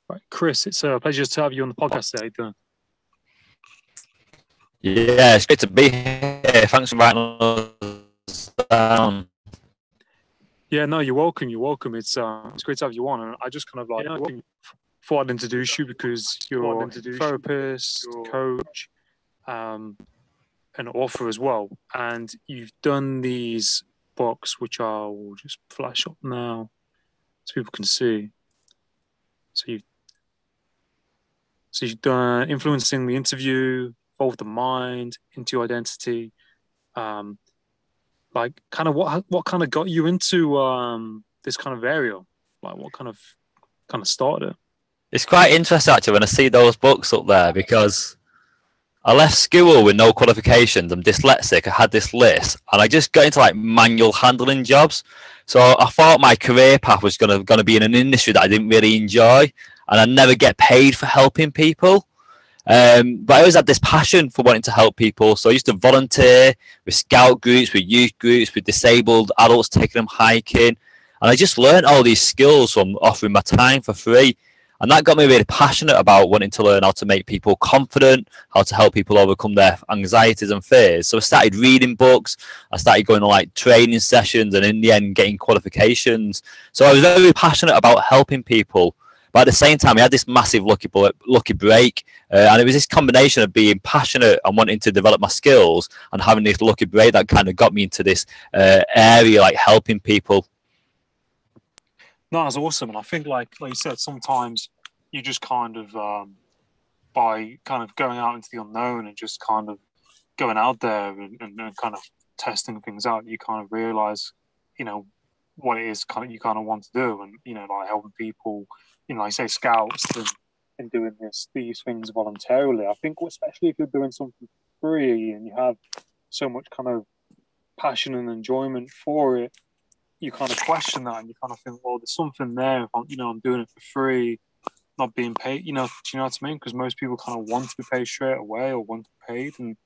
Right, Chris, it's a pleasure to have you on the podcast today. Yeah, it's great to be here. Thanks for inviting us down. Yeah, no, you're welcome. You're welcome. It's great to have you on. And I just kind of like thought I'd introduce you because you're a therapist, coach, an author as well, and you've done these books, which I will just flash up now so people can see. So you've done Influencing the Interview, Evolve the Mind, Into Your Identity. Like, kind of what kind of got you into this kind of area? Like, what kind of started it? It's quite interesting actually when I see those books up there, because I left school with no qualifications. I'm dyslexic. I had this list, and I just got into like manual handling jobs. So I thought my career path was gonna be in an industry that I didn't really enjoy, and I'd never get paid for helping people. But I always had this passion for wanting to help people. So I used to volunteer with scout groups, with youth groups, with disabled adults, taking them hiking. And I just learned all these skills from offering my time for free. And that got me really passionate about wanting to learn how to make people confident, how to help people overcome their anxieties and fears. So I started reading books, I started going to like training sessions, and in the end getting qualifications. So I was very passionate about helping people. But at the same time, I had this massive lucky break, and it was this combination of being passionate and wanting to develop my skills and having this lucky break that kind of got me into this area, like helping people. No, that's awesome. And I think, like you said, sometimes you just kind of, by kind of going out into the unknown and just kind of going out there and kind of testing things out, you kind of realize, what it is you kind of want to do, and like helping people. I say scouts and doing these things voluntarily. I think, especially if you're doing something free and you have so much kind of passion and enjoyment for it, you kind of question that, and you kind of think, well, there's something there. If I'm doing it for free, not being paid. Do you know what I mean? Because most people kind of want to be paid straight away or want to be paid, and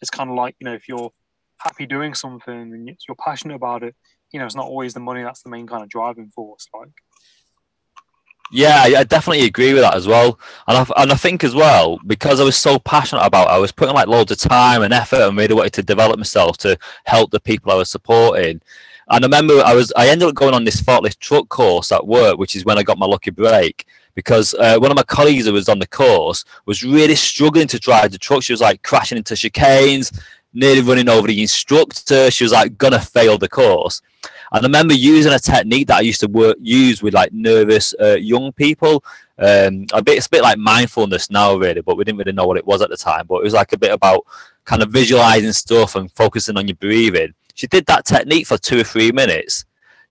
it's kind of like, if you're happy doing something and you're passionate about it, it's not always the money that's the main kind of driving force. Like. Yeah, I definitely agree with that as well. And I think as well, because I was so passionate about it, I was putting like loads of time and effort and really wanted to develop myself to help the people I was supporting. And I remember I ended up going on this forklift truck course at work, which is when I got my lucky break, because one of my colleagues who was on the course was really struggling to drive the truck. She was like crashing into chicanes, nearly running over the instructor. She was like gonna fail the course. And I remember using a technique that I used to use with like nervous young people. It's a bit like mindfulness now, really, but we didn't really know what it was at the time. But it was like a bit about kind of visualizing stuff and focusing on your breathing. She did that technique for 2 or 3 minutes,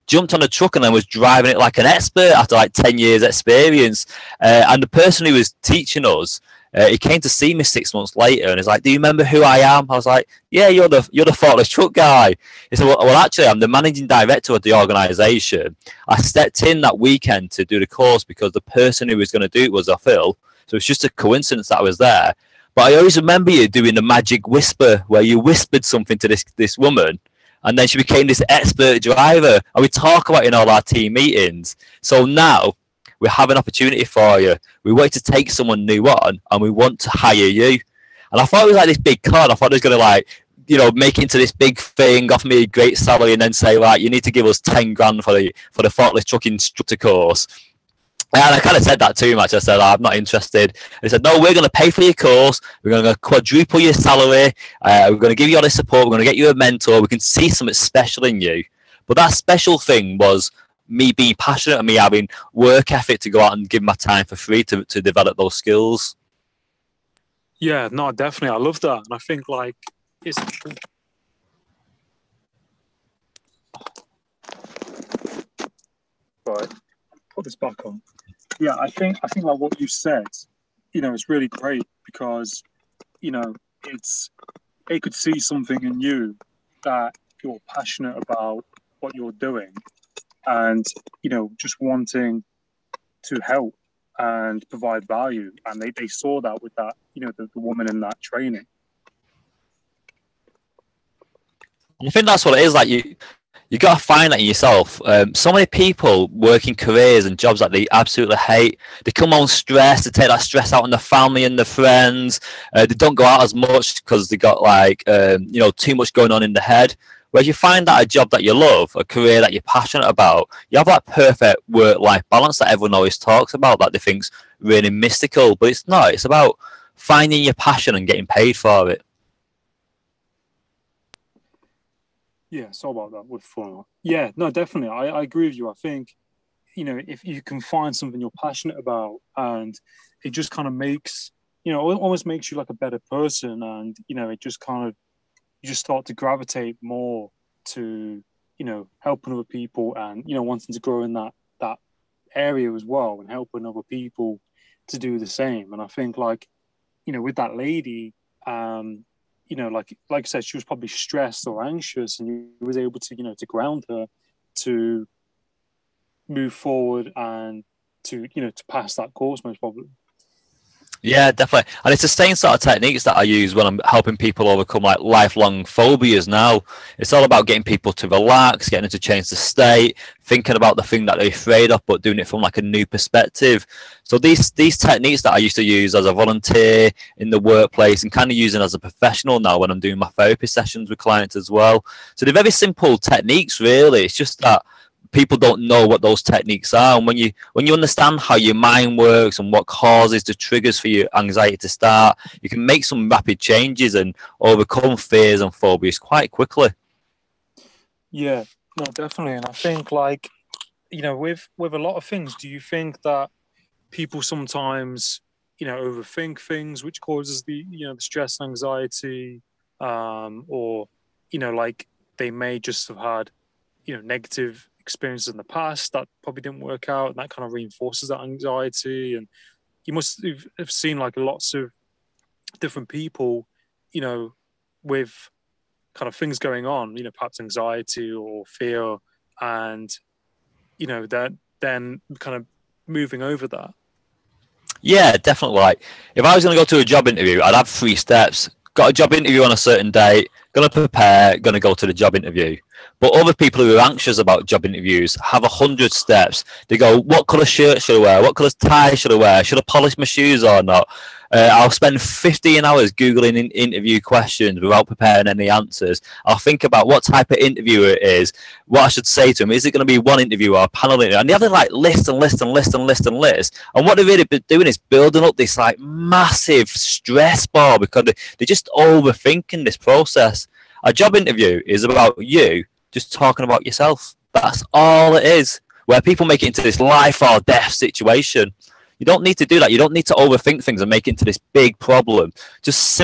jumped on a truck, and then was driving it like an expert after like 10 years experience. And the person who was teaching us, he came to see me 6 months later, and he's like, "Do you remember who I am?" I was like, "Yeah, you're the forklift truck guy." He said, well, actually, I'm the managing director of the organisation. I stepped in that weekend to do the course because the person who was going to do it was off ill. So it's just a coincidence that I was there. But I always remember you doing the magic whisper, where you whispered something to this woman, and then she became this expert driver. And we talk about it in all our team meetings. So now we have an opportunity for you. We want to take someone new on, and we want to hire you. And I thought it was like this big con. I thought it was going to like, make it into this big thing, offer me a great salary, and then say, like, you need to give us 10 grand for the forklift truck instructor course. And I kind of said that to him. I said, I'm not interested. And he said, no, we're going to pay for your course. We're going to quadruple your salary. We're going to give you all this support. We're going to get you a mentor. We can see something special in you. But that special thing was me being passionate and me having work ethic to go out and give my time for free to develop those skills. Yeah, no, definitely. I love that. And I think like it's right. Put this back on. Yeah, I think like what you said, it's really great because, it could see something in you that you're passionate about what you're doing, and just wanting to help and provide value, and they saw that with that, the woman in that training. I think that's what it is. Like You got to find that in yourself. So many people work in careers and jobs that they absolutely hate. They come home stressed. They take that stress out on their family and their friends. They don't go out as much because they got like too much going on in the head. Whereas you find that a job that you love, a career that you're passionate about, you have that perfect work-life balance that everyone always talks about, that they think's really mystical, but it's not. It's about finding your passion and getting paid for it. Yeah, so about that with fun. Yeah, no, definitely. I agree with you. I think, if you can find something you're passionate about, and it just kind of makes, it almost makes you like a better person. And, it just kind of, you just start to gravitate more to, helping other people and, wanting to grow in that area as well, and helping other people to do the same. And I think like, with that lady, like I said, she was probably stressed or anxious, and you was able to, to ground her, to move forward and to, to pass that course most probably. Yeah, definitely. And it's the same sort of techniques that I use when I'm helping people overcome like lifelong phobias now. It's all about getting people to relax, getting them to change the state, thinking about the thing that they're afraid of, but doing it from like a new perspective. So these techniques that I used to use as a volunteer in the workplace and kind of using as a professional now when I'm doing my therapy sessions with clients as well. So they're very simple techniques, really. It's just that people don't know what those techniques are, and when you understand how your mind works and what causes the triggers for your anxiety to start, you can make some rapid changes and overcome fears and phobias quite quickly. Yeah, no, definitely. And I think like, with a lot of things, do you think that people sometimes, overthink things, which causes the, the stress and anxiety, or, like they may just have had, negative experiences in the past that probably didn't work out, and that kind of reinforces that anxiety? And you must have seen like lots of different people, with kind of things going on, perhaps anxiety or fear, and that then kind of moving over that. Yeah, definitely. Like if I was going to go to a job interview, I'd have 3 steps. Got a job interview on a certain date, going to prepare, going to go to the job interview. But other people who are anxious about job interviews have 100 steps. They go, what colour shirt should I wear? What colour tie should I wear? Should I polish my shoes or not? I'll spend 15 hours Googling interview questions without preparing any answers. I'll think about what type of interviewer it is, what I should say to him. Is it going to be one interview or a panel interview? And they have like list and list and list and list and list. And what they're really doing is building up this like massive stress ball, because they're just overthinking this process. A job interview is about you just talking about yourself. That's all it is. Where people make it into this life or death situation. You don't need to do that. You don't need to overthink things and make it into this big problem. Just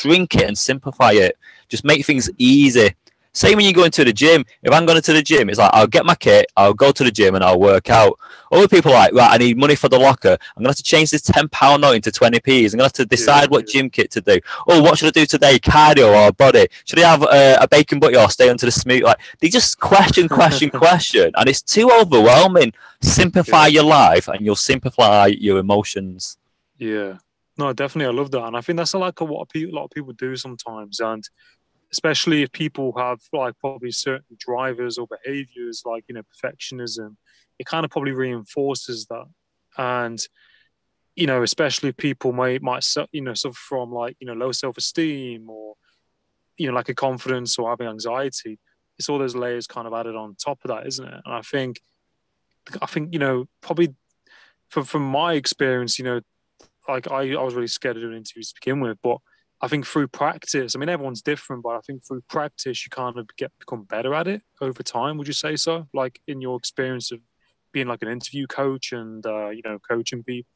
shrink it and simplify it. Just make things easy. Same when you go into the gym. If I'm going to the gym, it's like I'll get my kit, I'll go to the gym and I'll work out. Other people are like, right, I need money for the locker. I'm going to have to change this £10 note into 20p's. I'm going to have to decide what gym kit to do. Oh, what should I do today? Cardio or body? Should I have a bacon butty or stay onto the smooth? Like, they just question, and it's too overwhelming. Simplify your life and you'll simplify your emotions. Yeah, no, definitely. I love that. And I think that's like what a lot of people do sometimes. And especially if people have like probably certain drivers or behaviors like, perfectionism, it kind of probably reinforces that. And, especially if people might suffer from like, low self-esteem or, lack of confidence or having anxiety, it's all those layers kind of added on top of that, isn't it? And I think, probably from my experience, like I was really scared of doing interviews to begin with, but I think through practice, I mean, everyone's different, but I think through practice, you kind of become better at it over time. Would you say so? Like in your experience of being like an interview coach and, coaching people?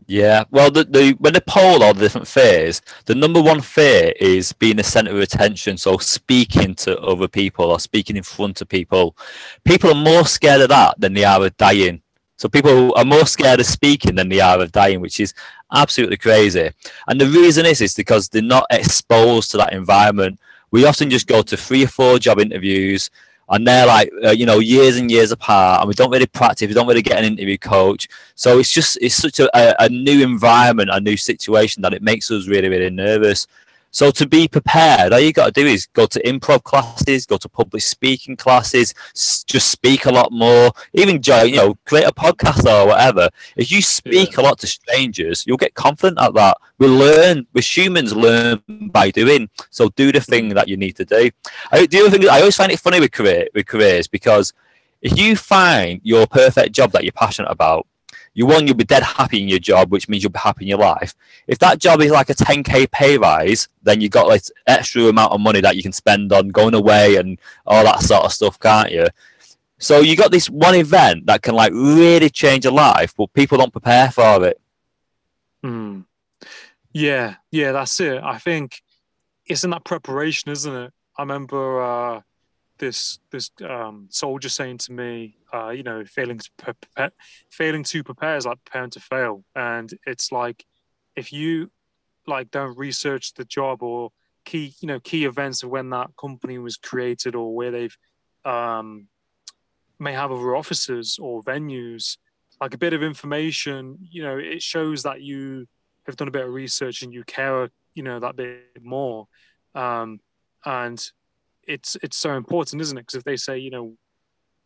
Yeah, well, when they poll all the different fears, the number one fear is being the center of attention. So speaking to other people or speaking in front of people. People are more scared of that than they are of dying. So people are more scared of speaking than they are of dying, which is absolutely crazy. And the reason is because they're not exposed to that environment. We often just go to 3 or 4 job interviews, and they're like, years and years apart, and we don't really practice. We don't really get an interview coach. So it's such a new environment, a new situation, that it makes us really, really nervous. So to be prepared, all you got to do is go to improv classes, go to public speaking classes, just speak a lot more, even create a podcast or whatever. If you speak a lot to strangers, you'll get confident at that. We humans learn by doing. So do the thing that you need to do. I always find it funny with careers, because if you find your perfect job that you're passionate about, you'll be dead happy in your job, which means you'll be happy in your life. If that job is like a 10k pay rise, then you got like extra amount of money that you can spend on going away and all that sort of stuff, can't you? So you got this one event that can like really change your life, but people don't prepare for it. Yeah, that's it. I think it's in that preparation, isn't it? I remember this soldier saying to me, failing to prepare is like preparing to fail. And it's like, if you like don't research the job or key events of when that company was created, or where they've may have other offices or venues, like a bit of information, it shows that you have done a bit of research and you care, that bit more. And it's so important, isn't it? Because if they say,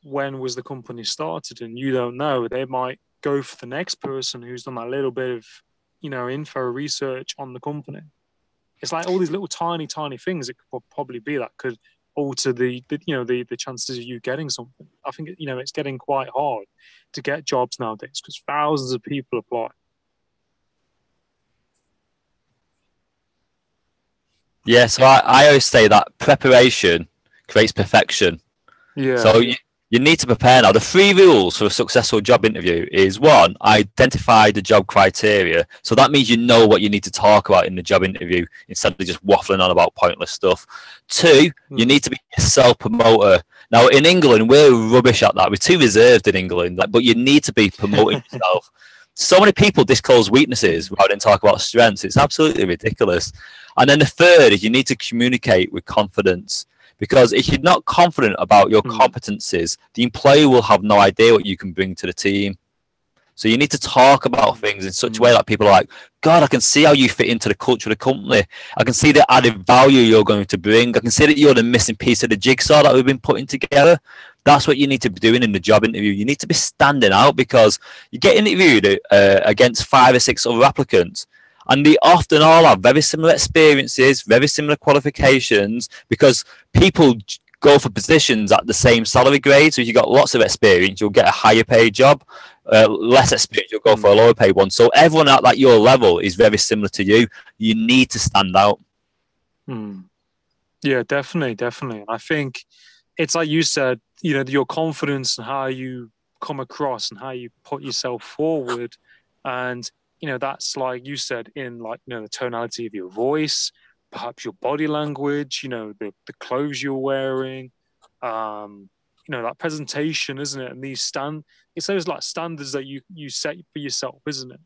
when was the company started, and you don't know, they might go for the next person who's done that little bit of, info research on the company. It's like all these little tiny things it could probably be that could alter the chances of you getting something. I think, it's getting quite hard to get jobs nowadays because thousands of people apply. Yeah, so I always say that preparation creates perfection. Yeah. So you need to prepare now. The 3 rules for a successful job interview is: 1, identify the job criteria. So that means you know what you need to talk about in the job interview instead of just waffling on about pointless stuff. 2, you need to be a self-promoter. Now, in England, we're rubbish at that. We're too reserved in England, but you need to be promoting yourself. So many people disclose weaknesses rather than talk about strengths. It's absolutely ridiculous. And then the 3rd is you need to communicate with confidence. Because if you're not confident about your competencies, the employer will have no idea what you can bring to the team. So you need to talk about things in such a way that people are like, God, I can see how you fit into the culture of the company. I can see the added value you're going to bring. I can see that you're the missing piece of the jigsaw that we've been putting together. That's what you need to be doing in the job interview. You need to be standing out, because you get interviewed against 5 or 6 other applicants. And they often all have very similar experiences, very similar qualifications, because people go for positions at the same salary grade. So if you've got lots of experience, you'll get a higher paid job. Less experience, you'll go for a lower paid one. So everyone at your level is very similar to you. You need to stand out. Yeah, definitely. I think it's like you said, your confidence and how you come across and how you put yourself forward. And that's like you said, in like, the tonality of your voice, perhaps your body language, the clothes you're wearing, that presentation, isn't it? And it's those like standards that you set for yourself, isn't it?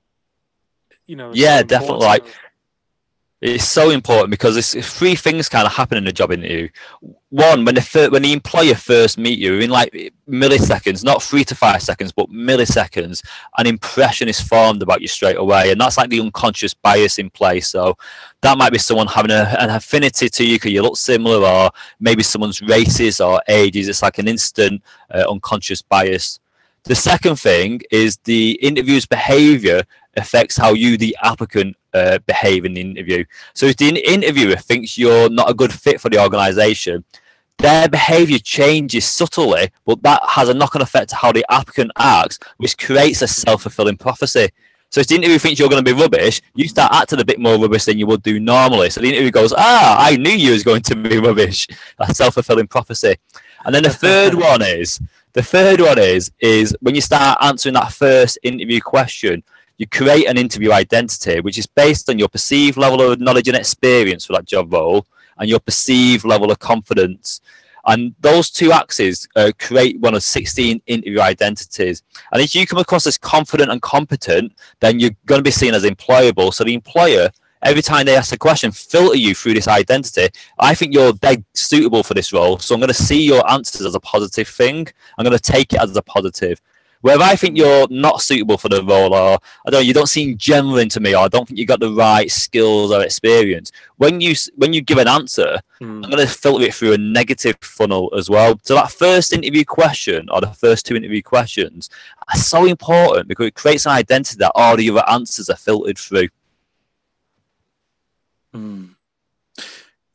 Yeah, so definitely. Like, it's so important, because it's 3 things kind of happen in a job interview. 1, when the employer first meet you, in like milliseconds, not 3 to 5 seconds, but milliseconds, an impression is formed about you straight away, and that's like the unconscious bias in place. So that might be someone having an affinity to you because you look similar, or maybe someone's races or ages. It's like an instant unconscious bias. The second thing is the interviewer's behaviour affects how you, the applicant, behave in the interview. So if the interviewer thinks you're not a good fit for the organisation, their behaviour changes subtly, but that has a knock-on effect to how the applicant acts, which creates a self-fulfilling prophecy. So if the interviewer thinks you're going to be rubbish, you start acting a bit more rubbish than you would do normally. So the interviewer goes, I knew you was going to be rubbish. That's self-fulfilling prophecy. And then the third one is when you start answering that first interview question, you create an interview identity, which is based on your perceived level of knowledge and experience for that job role and your perceived level of confidence. And those 2 axes create one of 16 interview identities. And if you come across as confident and competent, then you're going to be seen as employable. So the employer, every time they ask a question, filter you through this identity. I think you're dead suitable for this role, so I'm going to see your answers as a positive thing. I'm going to take it as a positive. Where I think you're not suitable for the role, or I don't know, you don't seem genuine to me, or I don't think you got the right skills or experience. When you give an answer, I'm going to filter it through a negative funnel as well. So that first interview question or the first two interview questions are so important because it creates an identity that all the other answers are filtered through.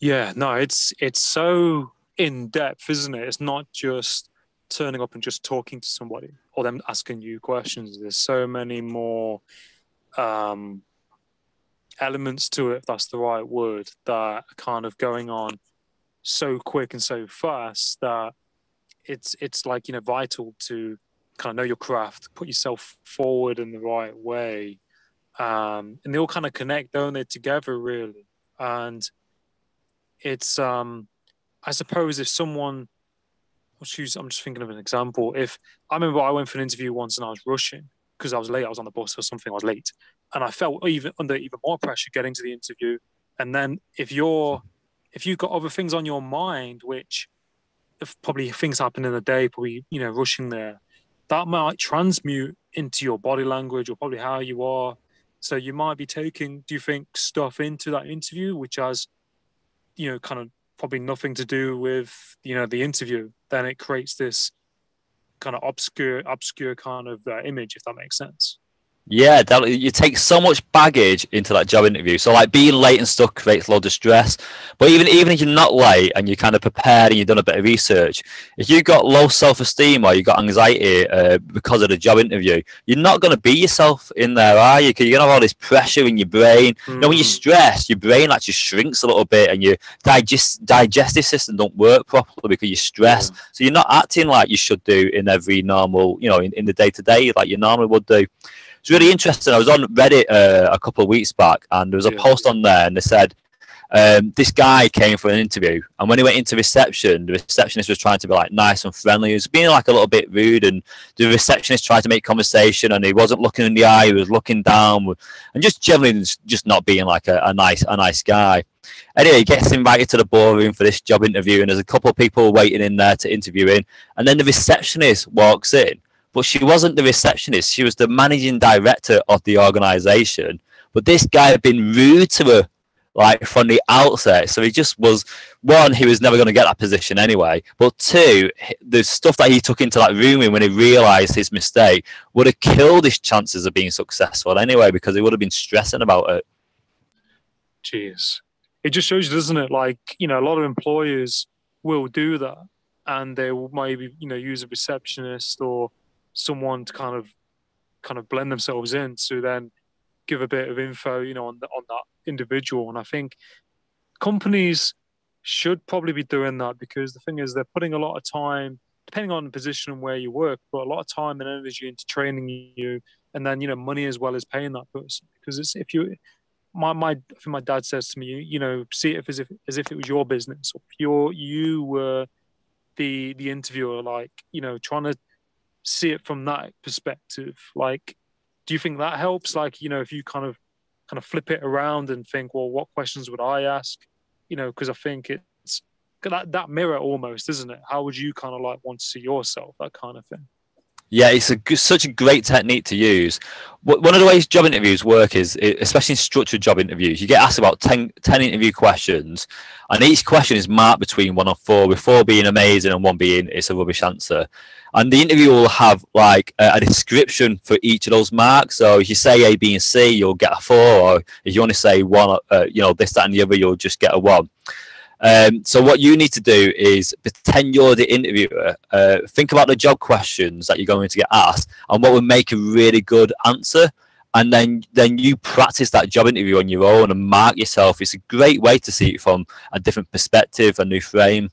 Yeah, no, it's so in depth, isn't it? It's not just turning up and just talking to somebody or them asking you questions. There's so many more elements to it, if that's the right word, that are kind of going on so quick and so fast that it's like, vital to kind of know your craft, put yourself forward in the right way. And they all kind of connect, don't they, together really. And it's I suppose if someone I'm just thinking of an example. If I remember I went for an interview once and I was rushing because I was late, I was on the bus or something, I was late. And I felt even under even more pressure getting to the interview. And then if you've got other things on your mind, which if probably things happen in the day, probably, rushing there, that might transmute into your body language or probably how you are. So you might be taking, do you think, stuff into that interview, which has, kind of probably nothing to do with, the interview. Then it creates this kind of obscure kind of image, if that makes sense. Yeah, you take so much baggage into that job interview. So like being late and stuff creates loads of stress. But even if you're not late and you're kind of prepared and you've done a bit of research, if you've got low self-esteem or you've got anxiety because of the job interview, you're not going to be yourself in there, are you? Because you're going to have all this pressure in your brain. You know, when you're stressed, your brain actually shrinks a little bit and your digestive system don't work properly because you're stressed. Yeah. So you're not acting like you should do in every normal, in the day-to-day like you normally would do. It's really interesting. I was on Reddit a couple of weeks back, and there was a post on there, and they said this guy came for an interview, and when he went into reception, the receptionist was trying to be like nice and friendly. He was being like a little bit rude, and the receptionist tried to make conversation, and he wasn't looking in the eye; he was looking down, and just generally just not being like a nice guy. Anyway, he gets invited to the ballroom for this job interview, and there's a couple of people waiting in there to interview him, and then the receptionist walks in. But she wasn't the receptionist. She was the managing director of the organization. But this guy had been rude to her, like from the outset. So he just was, one, he was never going to get that position anyway. But two, the stuff that he took into that room when he realized his mistake would have killed his chances of being successful anyway, because he would have been stressing about it. Jeez. It just shows you, doesn't it? Like, a lot of employers will do that. And they will maybe, use a receptionist or someone to kind of blend themselves in to then give a bit of info, on that individual. And I think companies should probably be doing that, because the thing is, they're putting a lot of time, depending on the position and where you work, but a lot of time and energy into training you, and then money as well as paying that person. Because it's, if you, I think my dad says to me, see it as if it was your business, or if you were the interviewer, like trying to see it from that perspective. Like, do you think that helps? Like, if you kind of flip it around and think, well, what questions would I ask? Because I think it's that mirror almost, isn't it? How would you kind of like want to see yourself? That kind of thing. Yeah, it's such a great technique to use. One of the ways job interviews work is, especially in structured job interviews, you get asked about 10 interview questions, and each question is marked between 1 and 4, with 4 being amazing and 1 being it's a rubbish answer. And the interview will have like a description for each of those marks. So if you say A, B, and C, you'll get a 4, or if you want to say 1, this, that, and the other, you'll just get a 1. So what you need to do is pretend you're the interviewer. Think about the job questions that you're going to get asked and what would make a really good answer. And then you practice that job interview on your own and mark yourself. It's a great way to see it from a different perspective, a new frame.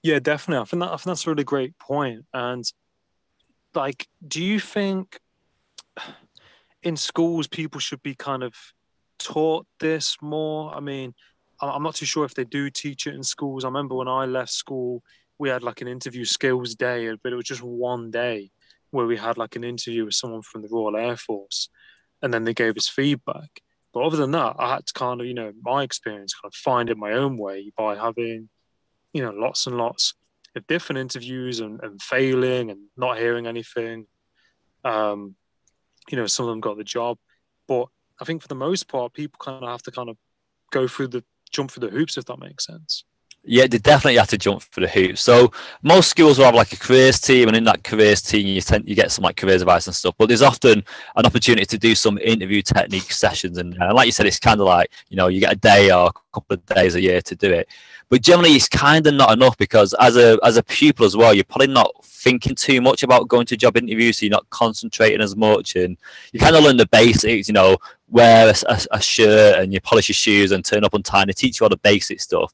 Yeah, definitely. I think that's a really great point. And like, do you think in schools people should be kind of taught this more? I mean, I'm not too sure if they do teach it in schools. I remember when I left school, we had like an interview skills day, but it was just one day where we had like an interview with someone from the Royal Air Force, and then they gave us feedback. But other than that, I had to kind of, my experience, kind of find it my own way by having, lots and lots different interviews and failing and not hearing anything. You know, some of them got the job, but I think for the most part, people kind of have to kind of jump through the hoops, if that makes sense. Yeah, they definitely have to jump for the hoops. So most schools will have like a careers team, and in that careers team, you get some like careers advice and stuff. But there's often an opportunity to do some interview technique sessions, and like you said, it's kind of like, you know, you get a day or a couple of days a year to do it. But generally, it's kind of not enough, because as a pupil as well, you're probably not thinking too much about going to job interviews, so you're not concentrating as much, and you kind of learn the basics. You know, wear a shirt and you polish your shoes and turn up on time. They teach you all the basic stuff.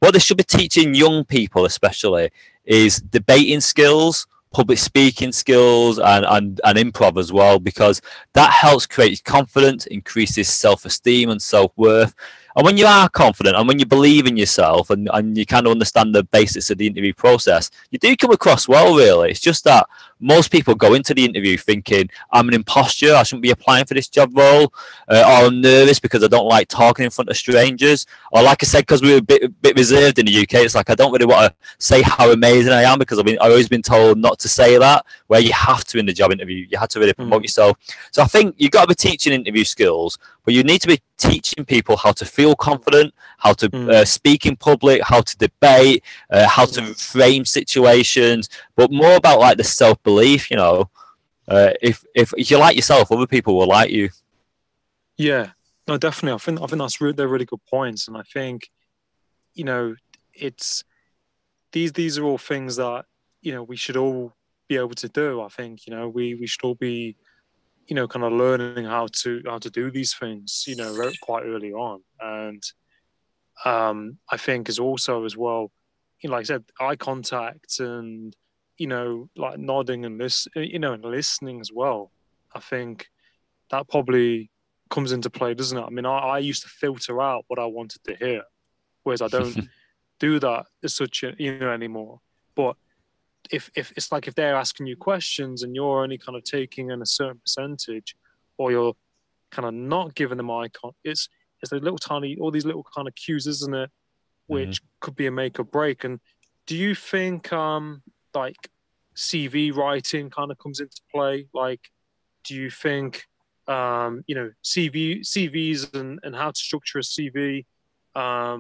What they should be teaching young people, especially, is debating skills, public speaking skills, and improv as well, because that helps create confidence, increases self-esteem and self-worth. And when you are confident and when you believe in yourself, and you kind of understand the basics of the interview process, you do come across well, really. It's just that most people go into the interview thinking, I'm an imposter, I shouldn't be applying for this job role, or I'm nervous because I don't like talking in front of strangers, or like I said, because we're a bit reserved in the UK, it's like I don't really want to say how amazing I am, because I've always been told not to say that, where you have to in the job interview, you have to really promote yourself. So I think you've got to be teaching interview skills, but you need to be teaching people how to feel confident, how to speak in public, how to debate, how to frame situations, but more about like the self-belief. You know, if you like yourself, other people will like you. Yeah, no, definitely. I think they're really good points, and I think, you know, it's these are all things that, you know, we should all be able to do. I think, you know, we should all be, you know, kind of learning how to do these things, you know, quite early on. And I think is also as well, you know, like I said, eye contact and, you know, like nodding and you know, and listening as well. I think that probably comes into play, doesn't it? I mean, I used to filter out what I wanted to hear, whereas I don't do that as such, you know, anymore. But if it's like if they're asking you questions and you're only kind of taking in a certain percentage, or you're kind of not giving them it's the little tiny, all these little kind of cues, isn't it, which could be a make or break. And do you think like CV writing kind of comes into play? Like, do you think you know, CVs and how to structure a CV? I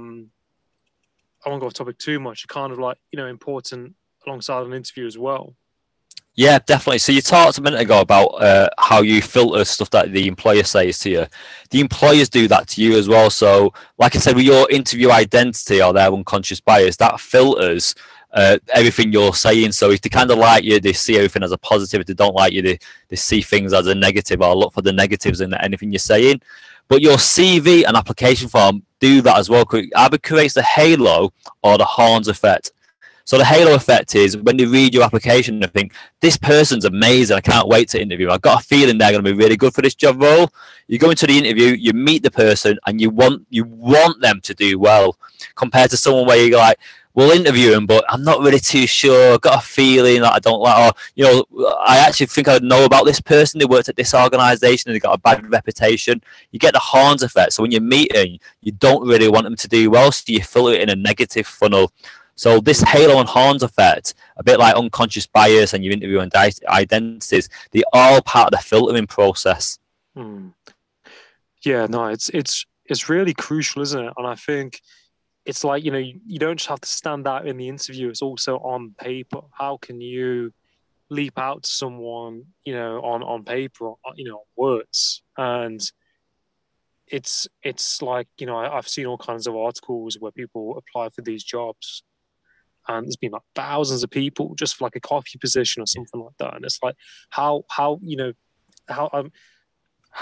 won't go off topic too much. Kind of like, you know, important alongside an interview as well. Yeah, definitely. So you talked a minute ago about how you filter stuff that the employer says to you. The employers do that to you as well. So, like I said, with your interview identity or their unconscious bias, that filters everything you're saying. So if they kind of like you, they see everything as a positive. If they don't like you, they see things as a negative, or look for the negatives in anything you're saying. But your CV and application form do that as well. It either creates the halo or the horns effect. So the halo effect is when they read your application and think, this person's amazing, I can't wait to interview. I've got a feeling they're going to be really good for this job role. You go into the interview, you meet the person, and you want them to do well, compared to someone where you're like, we'll interview them, but I'm not really too sure. I've got a feeling that I don't like, or, you know, I actually think I know about this person. They worked at this organisation and they got a bad reputation. You get the horns effect. So when you're meeting, you don't really want them to do well, so you filter it in a negative funnel. So this halo and horns effect, a bit like unconscious bias and your interview and identities, they're all part of the filtering process. Yeah, no, it's really crucial, isn't it? And I think it's like, you know, you don't just have to stand out in the interview, it's also on paper. How can you leap out to someone, you know, on paper, you know, on words? And it's like, you know, I've seen all kinds of articles where people apply for these jobs, and there's been like thousands of people just for like a coffee position or something like that. And it's like, how you know, how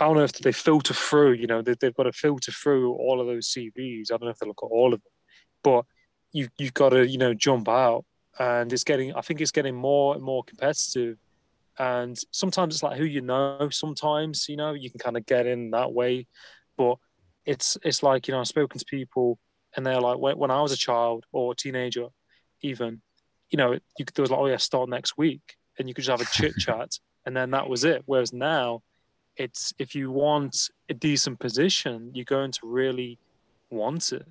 on earth do they filter through? You know, they've got to filter through all of those CVs. I don't know if they look at all of them, but you've got to, you know, jump out. And I think it's getting more and more competitive. And sometimes it's like who you know. Sometimes, you know, you can kind of get in that way, but it's like, you know, I've spoken to people and they're like, when I was a child or a teenager, even, you know, there was like, oh yeah, start next week, and you could just have a chit chat, and then that was it. Whereas now, it's if you want a decent position, you're going to really want it.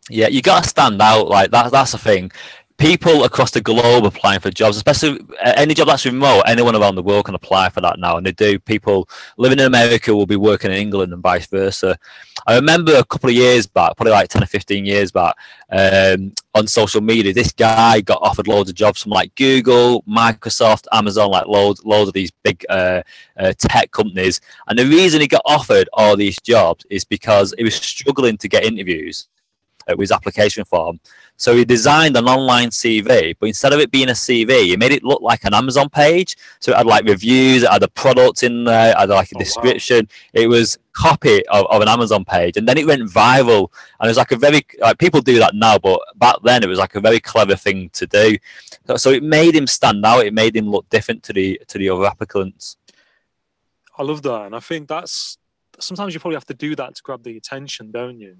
Yeah, you got to stand out. Like that's the thing. People across the globe applying for jobs, especially any job that's remote. Anyone around the world can apply for that now, and they do. People living in America will be working in England and vice versa. I remember a couple of years back, probably like 10 or 15 years back, on social media, this guy got offered loads of jobs from like Google, Microsoft, Amazon, like loads of these big tech companies. And the reason he got offered all these jobs is because he was struggling to get interviews with his application form. So he designed an online CV, but instead of it being a CV, he made it look like an Amazon page. So it had like reviews, it had a product in there, it had like a description. Wow. It was copy of an Amazon page, and then it went viral. And it was like a very, like, people do that now, but back then it was like a very clever thing to do. So it made him stand out. It made him look different to the other applicants. I love that, and I think that's sometimes you probably have to do that to grab the attention, don't you?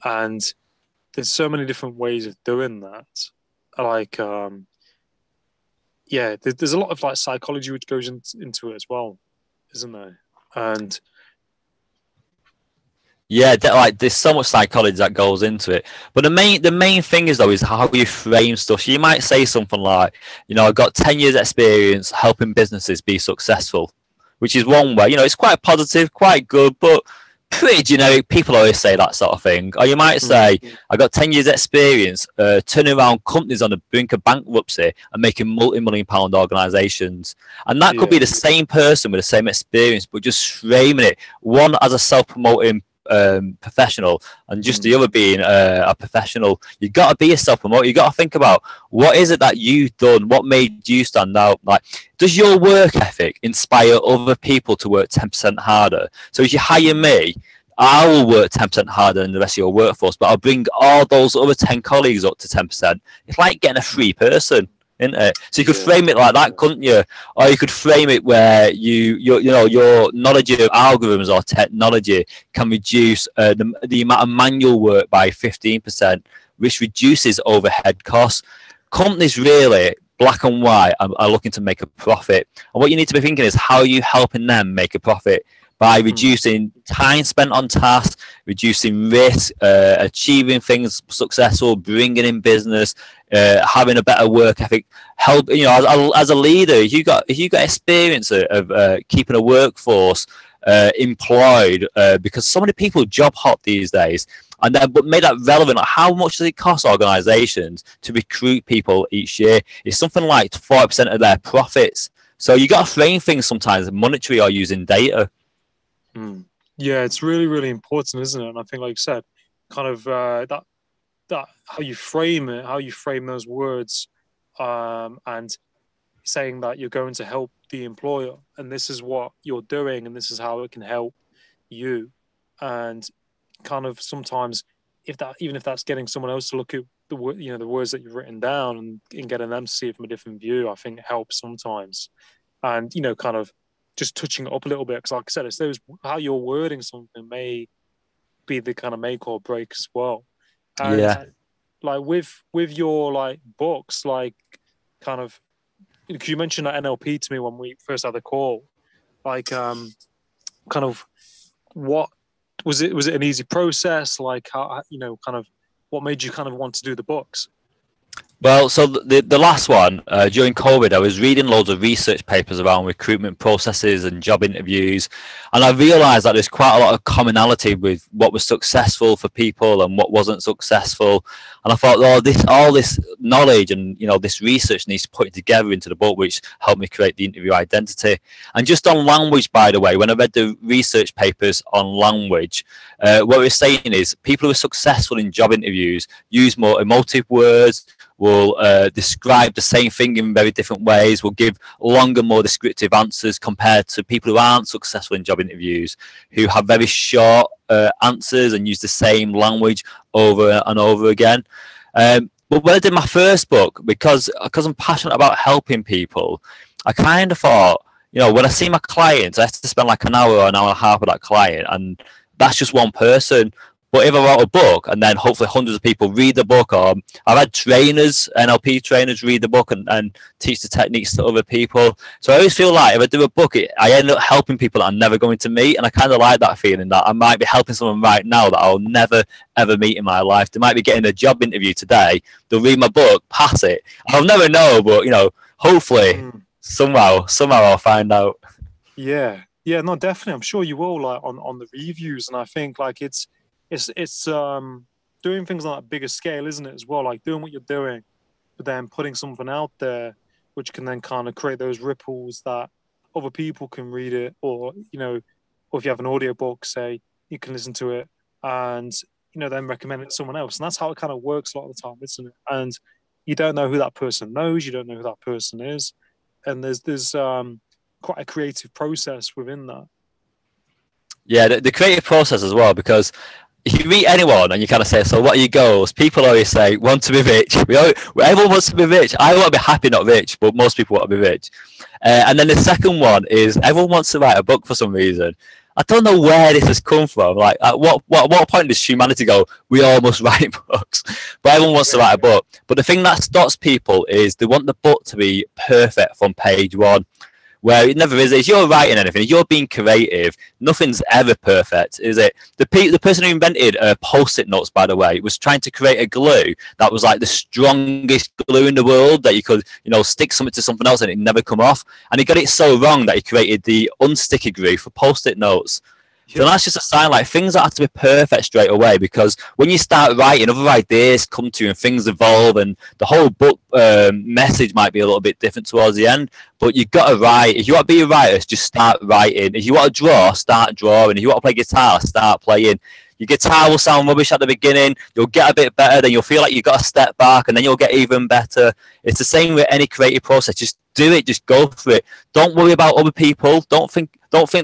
And there's so many different ways of doing that. Like, yeah, there's a lot of like psychology which goes into it as well, isn't there? And yeah, like there's so much psychology that goes into it. But the main thing is though is how you frame stuff. So you might say something like, I've got 10 years experience helping businesses be successful, which is one way. It's quite positive, quite good, but pretty generic. People always say that sort of thing. Or you might say, I got 10 years experience turning around companies on the brink of bankruptcy and making multi-million pound organizations. And that could be the same person with the same experience, but just framing it, one as a self-promoting professional and just the other being a professional. You got to be a self-promoter. You got to think about what is it that you've done, what made you stand out. Like, does your work ethic inspire other people to work 10% harder? So if you hire me, I will work 10% harder than the rest of your workforce, but I'll bring all those other 10 colleagues up to 10%. It's like getting a free person, isn't it? So you could frame it like that, couldn't you? Or you could frame it where your knowledge of algorithms or technology can reduce the amount of manual work by 15%, which reduces overhead costs. Companies really, black and white, are looking to make a profit. And what you need to be thinking is, how are you helping them make a profit? By reducing time spent on tasks, reducing risk, achieving things successful, bringing in business, having a better work ethic. Help, as a leader, if you got experience of keeping a workforce employed, because so many people job hop these days, and but made that relevant. Like, how much does it cost organisations to recruit people each year? It's something like 40% of their profits. So you got to frame things sometimes monetary or using data. Yeah, it's really, really important, isn't it? And I think, like you said, kind of that how you frame it, how you frame those words, and saying that you're going to help the employer, and this is what you're doing, and this is how it can help you, and kind of sometimes, even if that's getting someone else to look at the words that you've written down and getting them to see it from a different view, I think it helps sometimes, and kind of just touching it up a little bit, because like I said, it's those how you're wording something may be the kind of make or break as well. And like with your like books, like kind of, because you mentioned that NLP to me when we first had the call, like kind of what was it an easy process? Like how, kind of what made you kind of want to do the books? Well, so the last one, during COVID, I was reading loads of research papers around recruitment processes and job interviews, and I realised that there's quite a lot of commonality with what was successful for people and what wasn't successful. And I thought, all this knowledge and this research needs to put together into the book, which helped me create the interview identity. And just on language, by the way, when I read the research papers on language, what we're saying is people who are successful in job interviews use more emotive words, will describe the same thing in very different ways, will give longer, more descriptive answers compared to people who aren't successful in job interviews, who have very short answers and use the same language over and over again. But when I did my first book, because I'm passionate about helping people, I kind of thought, when I see my clients, I have to spend like an hour or an hour and a half with that client, and that's just one person. But if I wrote a book and then hopefully hundreds of people read the book, or I've had trainers, NLP trainers, read the book and teach the techniques to other people. So I always feel like if I do a book, I end up helping people that I'm never going to meet. And I kind of like that feeling that I might be helping someone right now that I'll never, ever meet in my life. They might be getting a job interview today. They'll read my book, pass it. I'll never know, but, you know, hopefully somehow I'll find out. Yeah, yeah, no, definitely. I'm sure you will, like on the reviews, and I think like it's doing things on a bigger scale, isn't it? As well, like doing what you're doing, but then putting something out there, which can then kind of create those ripples that other people can read it, or or if you have an audiobook, say you can listen to it, and then recommend it to someone else, and that's how it kind of works a lot of the time, isn't it? And you don't know who that person knows, you don't know who that person is, and there's quite a creative process within that. Yeah, the creative process as well, because if you meet anyone and you kind of say, so what are your goals? People always say, want to be rich. Everyone wants to be rich. I want to be happy, not rich, but most people want to be rich. And then the second one is everyone wants to write a book for some reason. I don't know where this has come from. Like, at what point does humanity go, we all must write books? But everyone wants to write a book. But the thing that stops people is they want the book to be perfect from page one. Where it never is. If you're writing anything, if you're being creative, nothing's ever perfect, is it? The person who invented post-it notes, by the way, was trying to create a glue that was like the strongest glue in the world, that you could, stick something to something else and it never come off. And he got it so wrong that he created the unsticky glue for post-it notes. So that's just a sign, like, things don't have to be perfect straight away, because when you start writing, other ideas come to you and things evolve, and the whole book message might be a little bit different towards the end. But you've got to write. If you want to be a writer, just start writing. If you want to draw, start drawing. If you want to play guitar, start playing. Your guitar will sound rubbish at the beginning. You'll get a bit better. Then you'll feel like you've got to step back, and then you'll get even better. It's the same with any creative process. Just do it. Just go for it. Don't worry about other people. Don't think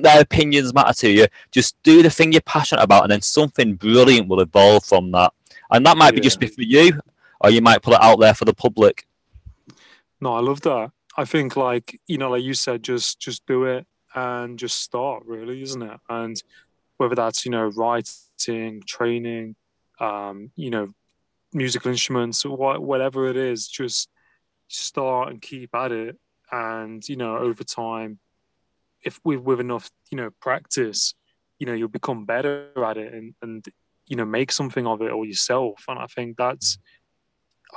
their opinions matter to you. Just do the thing you're passionate about, and then something brilliant will evolve from that. And that might be just be for you, or you might put it out there for the public. No, I love that. I think, like you said, just do it and just start, really, isn't it? And whether that's writing, training, musical instruments, or whatever it is, just start and keep at it. And over time, if with enough practice, you'll become better at it, and make something of it or yourself. And I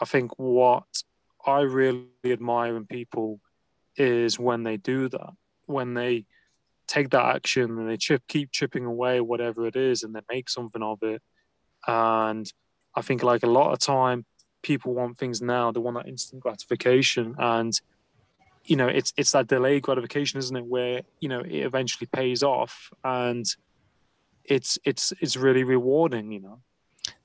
think what I really admire in people is when they do that, when they take that action and they keep chipping away, whatever it is, and they make something of it. And I think, like, a lot of time people want things now. They want that instant gratification, and it's that delayed gratification, isn't it, where it eventually pays off, and it's really rewarding.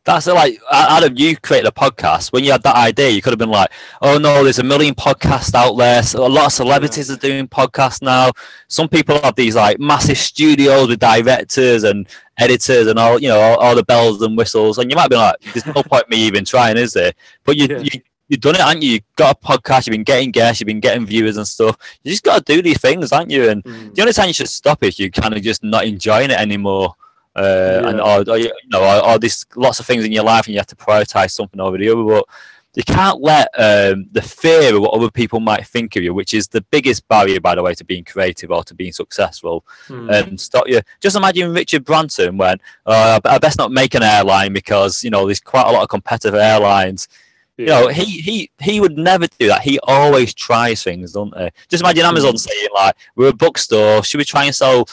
That's like, Adam, you created a podcast. When you had that idea, you could have been like, oh no, there's a million podcasts out there. So a lot of celebrities are doing podcasts now. Some people have these like massive studios with directors and editors and all the bells and whistles. And you might be like, there's no point me even trying, is there? But you've done it, haven't you? You've got a podcast, you've been getting guests, you've been getting viewers and stuff. You just got to do these things, haven't you? And the only time you should stop is you kind of just not enjoying it anymore. And or there's lots of things in your life and you have to prioritize something over the other, but you can't let the fear of what other people might think of you, which is the biggest barrier, by the way, to being creative or to being successful, stop you. Just imagine Richard Branson went, I best not make an airline because there's quite a lot of competitive airlines. He would never do that. He always tries things, don't he? Just imagine Amazon saying, like, we're a bookstore, should we try and sell,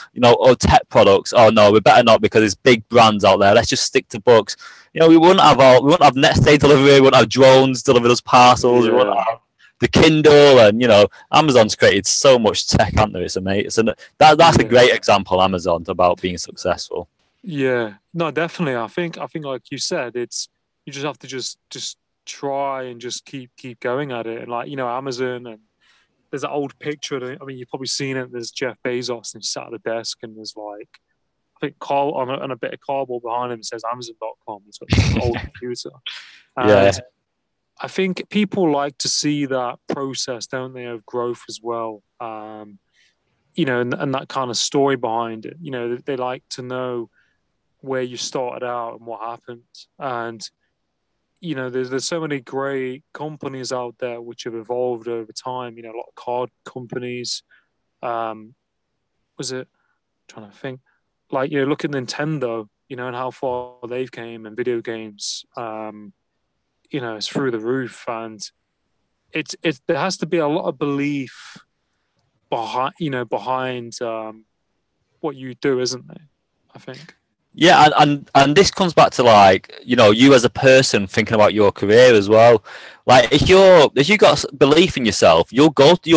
tech products? Oh no, we better not, because there's big brands out there. Let's just stick to books. We wouldn't have next day delivery, we wouldn't have drones deliver us parcels, we wouldn't have the Kindle, and Amazon's created so much tech, haven't they? It's amazing. That's a great example, Amazon, about being successful. Yeah, no, definitely. I think like you said, you just have to just try and just keep going at it. And like Amazon, and there's an old picture, I mean, you've probably seen it, there's Jeff Bezos and he's sat at the desk and there's like, I think on a bit of cardboard behind him, it says Amazon.com. It's an old computer. And I think people like to see that process, don't they, of growth as well. And that kind of story behind it. They like to know where you started out and what happened. And you know, there's so many great companies out there which have evolved over time. You know, a lot of card companies. Was it? I'm trying to think. Like, you know, look at Nintendo. You know, and how far they've came in video games. You know, it's through the roof, and it's there has to be a lot of belief behind what you do, isn't there? I think. Yeah, and this comes back to, like, you know, you as a person thinking about your career as well. Like, if you got belief in yourself, you'll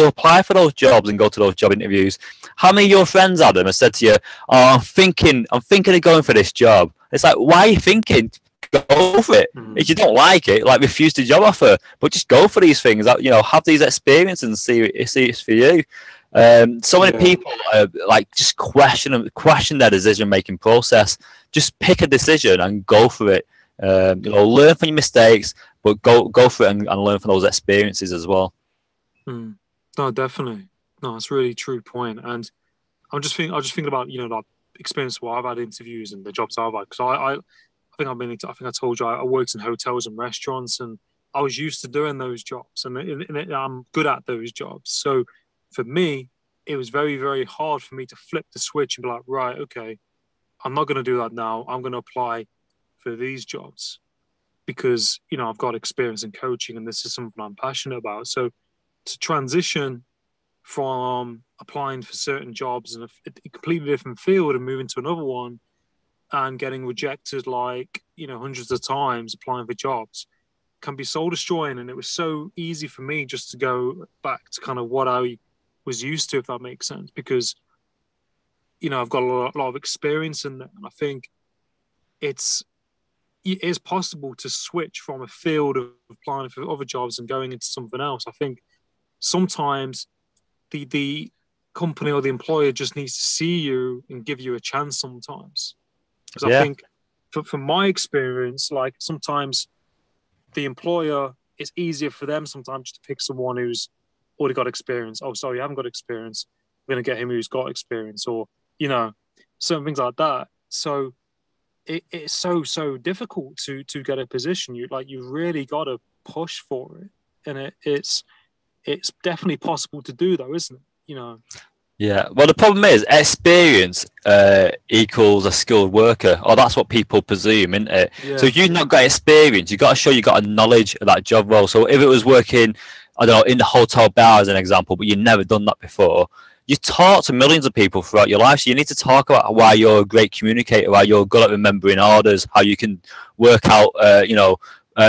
apply for those jobs and go to those job interviews. How many of your friends, Adam, have said to you, "Oh, I'm thinking of going for this job"? It's like, why are you thinking? Go for it. If you don't like it, like, refuse the job offer, but just go for these things. You know, have these experiences and see it's for you. So many people like just question their decision making process. Just pick a decision and go for it. You know, learn from your mistakes, but go for it and learn from those experiences as well. No, definitely. No, it's a really true point. And I'm just thinking about, you know, that experience where I've had interviews and the jobs I've had, because I think I told you I worked in hotels and restaurants, and I was used to doing those jobs, and I'm good at those jobs. So for me, it was very, very hard for me to flip the switch and be like, right, okay, I'm not going to do that now. I'm going to apply for these jobs because, you know, I've got experience in coaching and this is something I'm passionate about. So to transition from applying for certain jobs in a completely different field and moving to another one and getting rejected, like, you know, hundreds of times applying for jobs can be soul destroying. And it was so easy for me just to go back to kind of what I was used to, if that makes sense, because, you know, I've got a lot of experience in that. And I think it is possible to switch from a field of applying for other jobs and going into something else. I think sometimes the company or the employer just needs to see you and give you a chance sometimes. Because I think from my experience, like, sometimes the employer, it's easier for them sometimes to pick someone who's already got experience. Oh, sorry, you haven't got experience. We're going to get him who's got experience, or, you know, certain things like that. So it's so difficult to get a position. You really got to push for it. And it's definitely possible to do, though, isn't it? You know? Yeah, well, the problem is experience equals a skilled worker, or that's what people presume, isn't it? Yeah. So if you've not got experience, you've got to show you got a knowledge of that job role. So if it was working, I don't know, in the hotel bar as an example, but you've never done that before, you talk to millions of people throughout your life, so you need to talk about why you're a great communicator, why you're good at remembering orders, how you can work out, you know,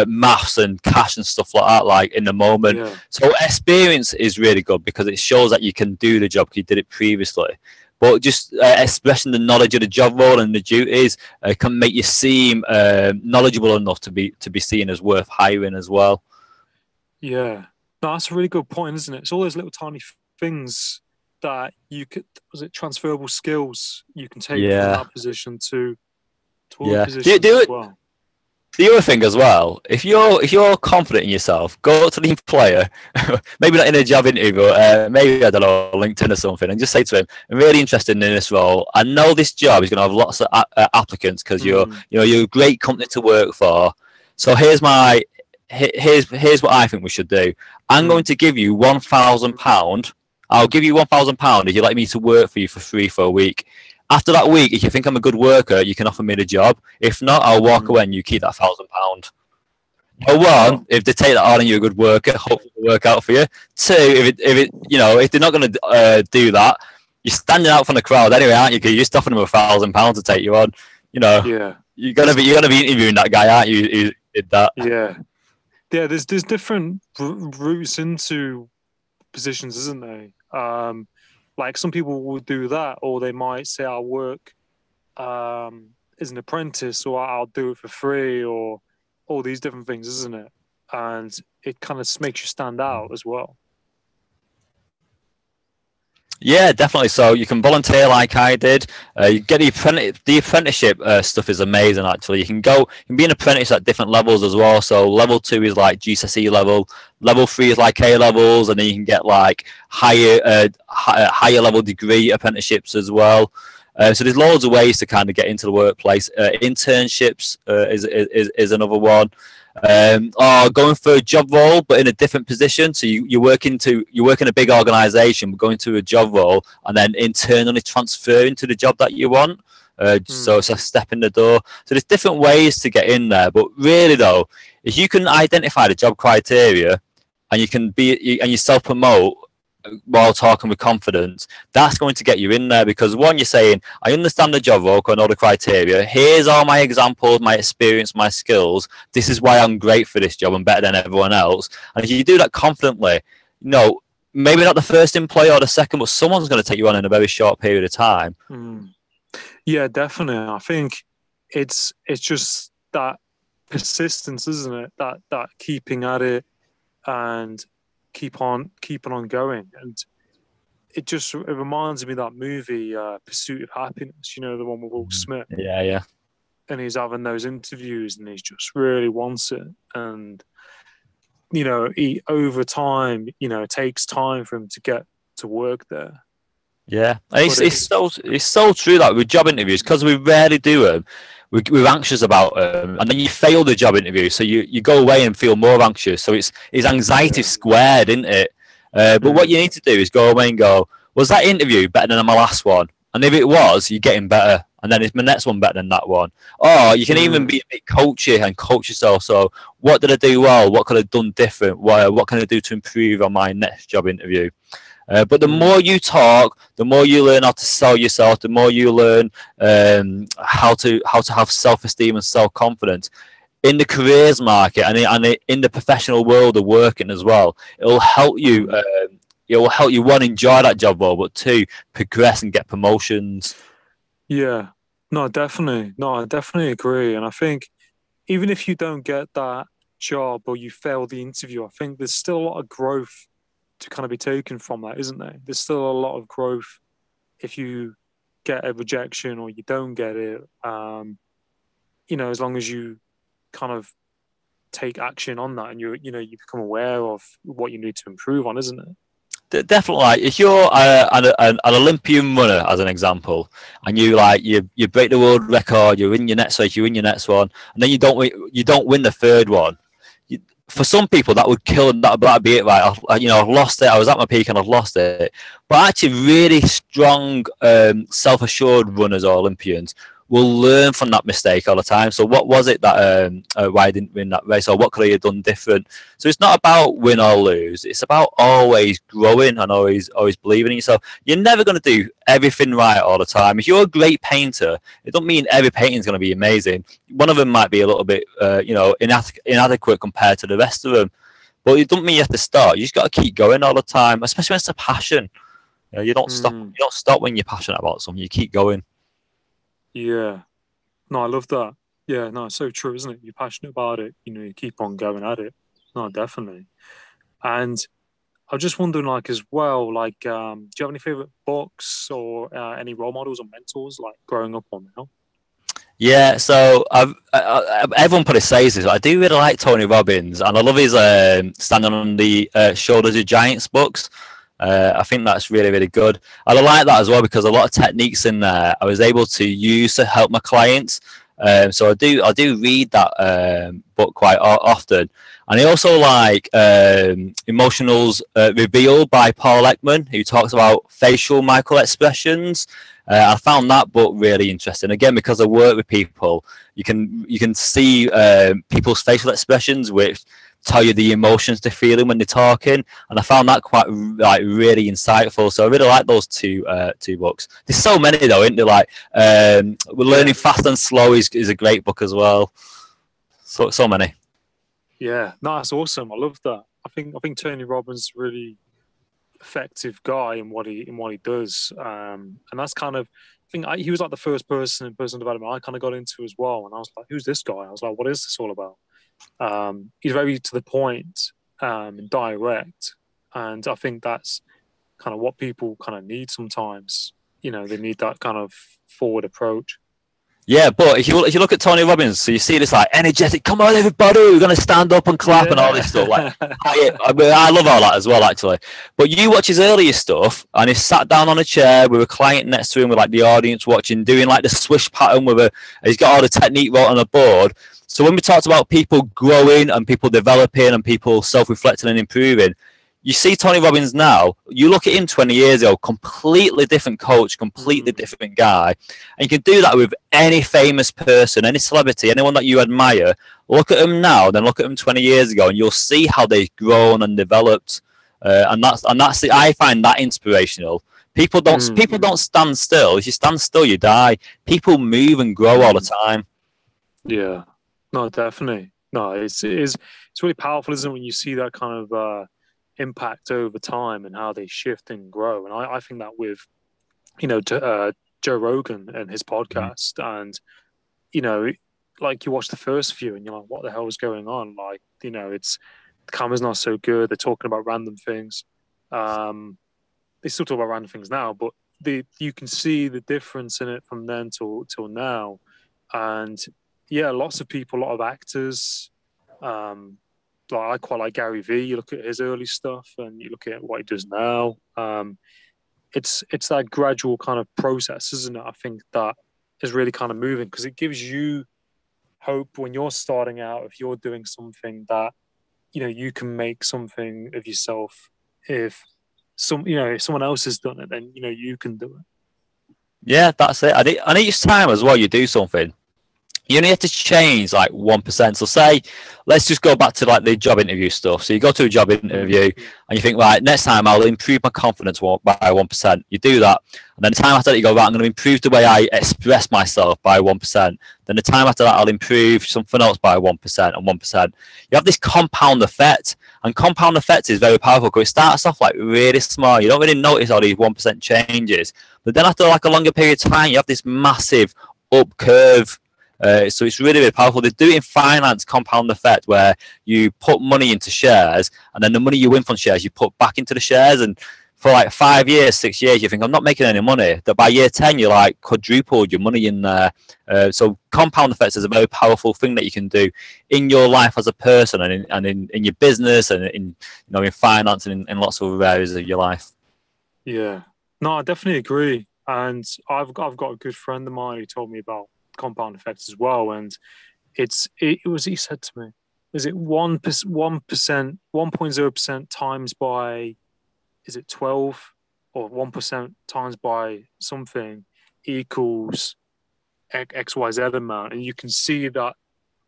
maths and cash and stuff like that, like, in the moment. Yeah. So experience is really good because it shows that you can do the job because you did it previously. But just expressing the knowledge of the job role and the duties can make you seem knowledgeable enough to be seen as worth hiring as well. Yeah, no, that's a really good point, isn't it? It's all those little tiny things that you could, transferable skills you can take from that position to other positions as well. The other thing as well, if you're confident in yourself, go to the employer, maybe not in a job interview, but maybe, I don't know, LinkedIn or something, and just say to him, "I'm really interested in this role. I know this job is going to have lots of applicants because you're a great company to work for. So here's what I think we should do. I'm going to give you £1,000. I'll give you £1,000 if you like me to work for you for free for a week. After that week, if you think I'm a good worker, you can offer me the job. If not, I'll walk away and you keep that £1,000. No one, if they take that on and you're a good worker, hopefully it'll work out for you. Two, if they're not going to do that, you're standing out from the crowd anyway, aren't you? Because you're just offering them £1,000 to take you on. You know, you're gonna be interviewing that guy, aren't you? Who did that? Yeah. There's different routes into positions, isn't there? Like, some people will do that, or they might say, "I'll work as an apprentice," or "I'll do it for free," or all these different things, isn't it? And it kind of makes you stand out as well. Yeah, definitely. So you can volunteer like I did. You get the apprenticeship stuff is amazing. Actually, you can be an apprentice at different levels as well. So level 2 is like GCSE level. Level 3 is like A levels, and then you can get like higher level degree apprenticeships as well. So there's loads of ways to kind of get into the workplace. Internships is another one. Or going for a job role but in a different position. So you work in a big organisation, but going to a job role and then internally transferring to the job that you want. So it's a step in the door. So there's different ways to get in there. But really though, if you can identify the job criteria and you self promote while talking with confidence, that's going to get you in there, because one, you're saying, I understand the job role, I know the criteria, here's all my examples, my experience, my skills, this is why I'm great for this job, I'm better than everyone else. And if you do that confidently, maybe not the first employer or the second, but someone's going to take you on in a very short period of time. Yeah, definitely. I think it's just that persistence, isn't it, that keeping at it and keeping on going. And it reminds me of that movie, Pursuit of Happiness, the one with Will Smith. Yeah. And he's having those interviews and he just really wants it. And, he over time, it takes time for him to get to work there. Yeah, it's so true that with job interviews, because we rarely do them, we're anxious about them, and then you fail the job interview, so you go away and feel more anxious. So it's anxiety squared, isn't it? But what you need to do is go away and go, was that interview better than my last one? And if it was, you're getting better. And then is my next one better than that one? Or you can even be a bit coachy and coach yourself. So what did I do well? What could I have done different? What can I do to improve on my next job interview? But the more you talk, the more you learn how to sell yourself, the more you learn how to have self-esteem and self-confidence in the careers market and in the professional world of working as well. It will help you. It will help you, one, enjoy that job role, but two, progress and get promotions. Yeah, no, definitely. No, I definitely agree. And I think even if you don't get that job or you fail the interview, I think there's still a lot of growth to kind of be taken from that, isn't there? There's still a lot of growth if you get a rejection or you don't get it. As long as you kind of take action on that and you become aware of what you need to improve on, isn't it? Definitely. Like, if you're an Olympian runner, as an example, and you break the world record, you win your next race, you win your next one, and then you don't win the third one. For some people, that would kill them. That'd be it, right? I've lost it. I was at my peak and I've lost it. But actually, really strong, self-assured runners or Olympians will learn from that mistake all the time. So what was it that why I didn't win that race, or what could I have done different? So it's not about win or lose. It's about always growing and always believing in yourself. You're never going to do everything right all the time. If you're a great painter, it doesn't mean every painting's going to be amazing. One of them might be a little bit inadequate compared to the rest of them. But it doesn't mean you have to start. You just got to keep going all the time, especially when it's a passion. You don't stop. You don't stop when you're passionate about something. You keep going. Yeah. No, I love that. Yeah, no, it's so true, isn't it? You're passionate about it, you keep on going at it. No, definitely. And I was just wondering, as well, do you have any favorite books or any role models or mentors, growing up or now? Yeah, so everyone probably says this, but I do really like Tony Robbins, and I love his Standing on the Shoulders of Giants books. I think that's really, really good. And I like that as well because a lot of techniques in there I was able to use to help my clients. So I do read that book quite often. And I also like Emotionals Revealed by Paul Ekman, who talks about facial micro expressions. I found that book really interesting. Again, because I work with people, you can see people's facial expressions, which tell you the emotions they're feeling when they're talking, and I found that quite really insightful. So I really like those two books. There's so many though, isn't there? We're Learning Fast and Slow is a great book as well. So many. Yeah, no, that's awesome. I love that. I think Tony Robbins is a really effective guy in what he does, and that's kind of. I think he was the first person in personal development I kind of got into as well, and I was like, "Who's this guy?" I was like, "What is this all about?" He's very to the point and direct, and I think that's kind of what people kind of need sometimes. They need that kind of forward approach. Yeah, but if you look at Tony Robbins, so you see this like energetic, come on everybody, we're gonna stand up and clap and all this stuff. Like Yeah. I love all that as well, actually. But you watch his earlier stuff, and he's sat down on a chair with a client next to him, with like the audience watching, doing like the swish pattern with a. He's got all the technique wrote on a board. So when we talked about people growing and people developing and people self-reflecting and improving, you see Tony Robbins now, you look at him 20 years ago, completely different coach, completely different guy. And you can do that with any famous person, any celebrity, anyone that you admire. Look at them now, then look at them 20 years ago, and you'll see how they've grown and developed. And that's I find that inspirational. People don't stand still. If you stand still, you die. People move and grow all the time. Yeah. No, definitely. No, it's really powerful, isn't it, when you see that kind of impact over time and how they shift and grow. And I think that with, Joe Rogan and his podcast, and, like you watch the first few and you're like, what the hell is going on? Like, it's the camera's not so good. They're talking about random things. They still talk about random things now, but you can see the difference in it from then till now. And yeah, lots of people, a lot of actors. Like I quite like Gary Vee. You look at his early stuff, and you look at what he does now. It's that gradual kind of process, isn't it? I think that is really kind of moving because it gives you hope when you're starting out. If you're doing something that you can make something of yourself. If someone else has done it, then you can do it. Yeah, that's it. And each time as well, you do something. You only have to change like 1%. So say, let's just go back to like the job interview stuff. So you go to a job interview and you think, right, next time I'll improve my confidence by 1%. You do that. And then the time after that you go, right, I'm going to improve the way I express myself by 1%. Then the time after that I'll improve something else by 1% and 1%. You have this compound effect. And compound effect is very powerful because it starts off like really small. You don't really notice all these 1% changes. But then after like a longer period of time, you have this massive up curve. So it's really, really powerful. They do it in finance, compound effect, where you put money into shares, and then the money you win from shares, you put back into the shares. And for like 5 years, 6 years, you think, I'm not making any money. That by year 10, you're like quadrupled your money in there. So compound effects is a very powerful thing that you can do in your life as a person, and in your business, and in finance, and in lots of other areas of your life. Yeah, no, I definitely agree. And I've got a good friend of mine who told me about compound effects as well. And it was, he said to me, is it 1%, 1.0% times by, is it 12, or 1% times by something equals XYZ amount? And you can see that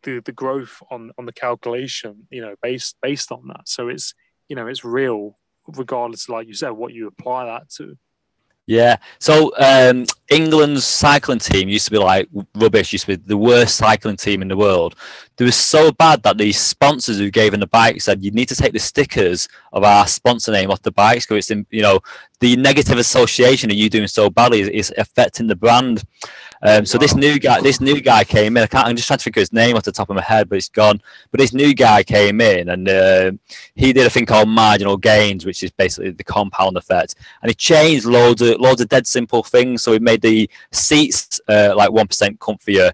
the growth on the calculation, based on that. So it's real, regardless, like you said, what you apply that to. Yeah. So England's cycling team used to be like rubbish. Used to be the worst cycling team in the world. They were so bad that the sponsors who gave them the bike said, "You need to take the stickers of our sponsor name off the bikes because it's the negative association of you doing so badly is affecting the brand." So this new guy came in. I'm just trying to figure his name off the top of my head, but it's gone. But this new guy came in, and he did a thing called marginal gains, which is basically the compound effect. And he changed loads of dead simple things. So he made the seats like 1% comfier.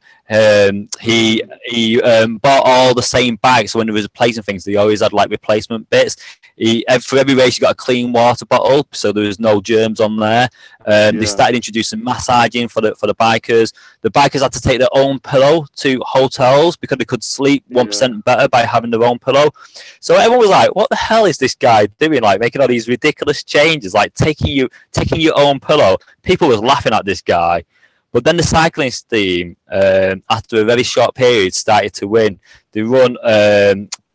He bought all the same bags. So when he was replacing things, they always had like replacement bits. For every race, you got a clean water bottle, so there was no germs on there. They started introducing massaging for the bikers. The bikers had to take their own pillow to hotels because they could sleep 1% better by having their own pillow. So everyone was like, "What the hell is this guy doing? Like making all these ridiculous changes, like taking your own pillow." People was laughing at this guy. But then the cycling team, after a very short period, started to win. They run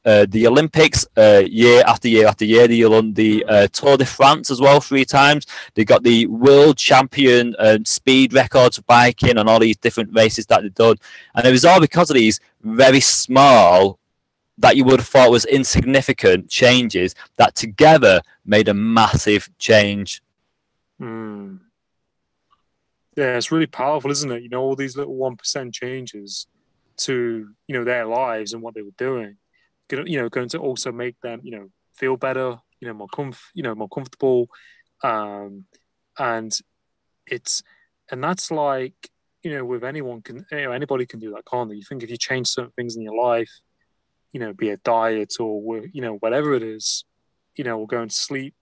the Olympics year after year after year. They won the Tour de France as well 3 times. They got the world champion speed records of biking and all these different races that they've done. And it was all because of these very small, that you would have thought was insignificant changes that together made a massive change. Mm. Yeah, it's really powerful, isn't it? All these little 1% changes to their lives and what they were doing, going to also make them feel better, more more comfortable, and it's and that's like with anyone can, anybody can do that, can't they? You think if you change certain things in your life, be it diet or, whatever it is, or going to sleep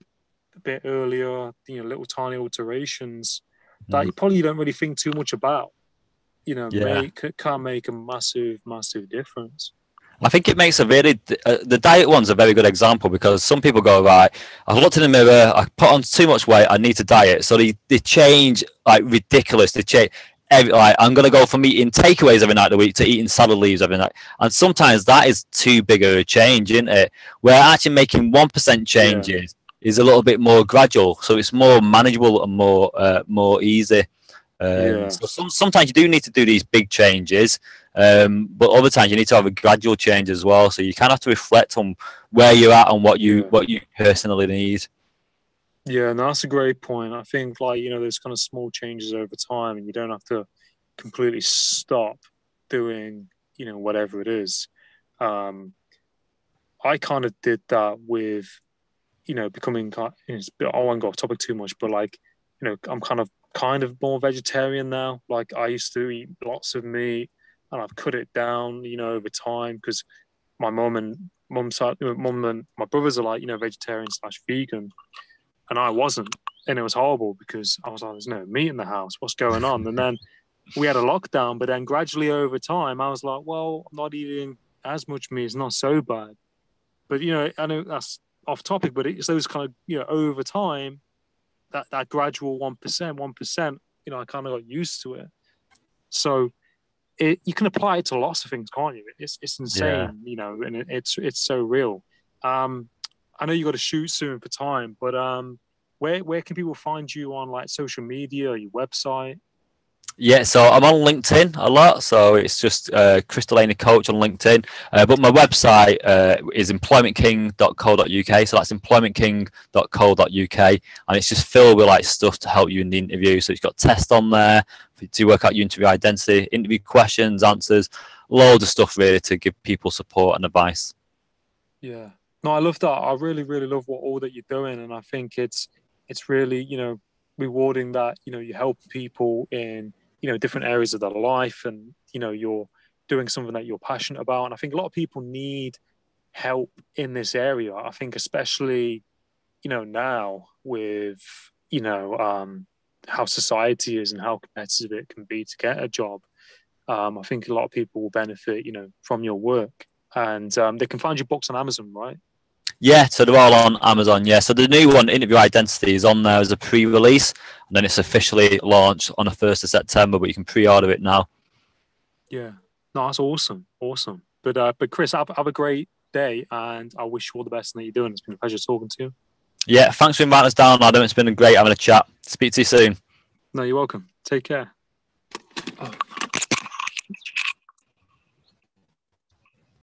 a bit earlier, little tiny alterations that you probably don't really think too much about, Yeah. can make a massive, massive difference. I think it makes a really the diet one's a very good example because some people go, right, I've looked in the mirror, I put on too much weight, I need to diet, so they change like ridiculous. They change like I'm gonna go from eating takeaways every night of the week to eating salad leaves every night, and sometimes that is too big of a change, isn't it? Where actually making 1% changes is a little bit more gradual, so it's more manageable and more easy. So sometimes you do need to do these big changes, but other times you need to have a gradual change as well. So you kind of have to reflect on where you're at and what you personally need. Yeah, no, that's a great point. I think there's kind of small changes over time, and you don't have to completely stop doing whatever it is. I kind of did that with becoming. I won't go off topic too much, but I'm kind of more vegetarian now. Like I used to eat lots of meat, and I've cut it down, over time because my mum and my brothers are vegetarian / vegan, and I wasn't, and it was horrible because I was like, "There's no meat in the house. What's going on?" And then we had a lockdown, but then gradually over time, I was like, "Well, I'm not eating as much meat. It's not so bad." But I know that's off topic, but it's those kind of over time. That gradual 1%, I kind of got used to it. So you can apply it to lots of things, can't you? It's insane, and it's so real. I know you got to shoot soon for time, but where can people find you on like social media or your website? Yeah, so I'm on LinkedIn a lot, so it's just Chris Delaney Coach on LinkedIn. But my website is employmentking.co.uk, so that's employmentking.co.uk, and it's just filled with like stuff to help you in the interview. So it's got tests on there to work out your interview identity, interview questions, answers, loads of stuff really to give people support and advice. Yeah, no, I love that. I really, really love all that you're doing, and I think it's really rewarding that you help people in different areas of their life, and you're doing something that you're passionate about. And I think a lot of people need help in this area. I think especially now with how society is and how competitive it can be to get a job. I think a lot of people will benefit from your work, and they can find your books on Amazon, right? Yeah, so they're all on Amazon. Yeah, so the new one, Interview Identity, is on there as a pre-release, and then it's officially launched on the 1st of September. But you can pre-order it now. Yeah, no, that's awesome, awesome. But Chris, have a great day, and I wish you all the best in that you're doing. It's been a pleasure talking to you. Yeah, thanks for inviting us down, Adam. It's been great having a chat. Speak to you soon. No, you're welcome. Take care. Oh.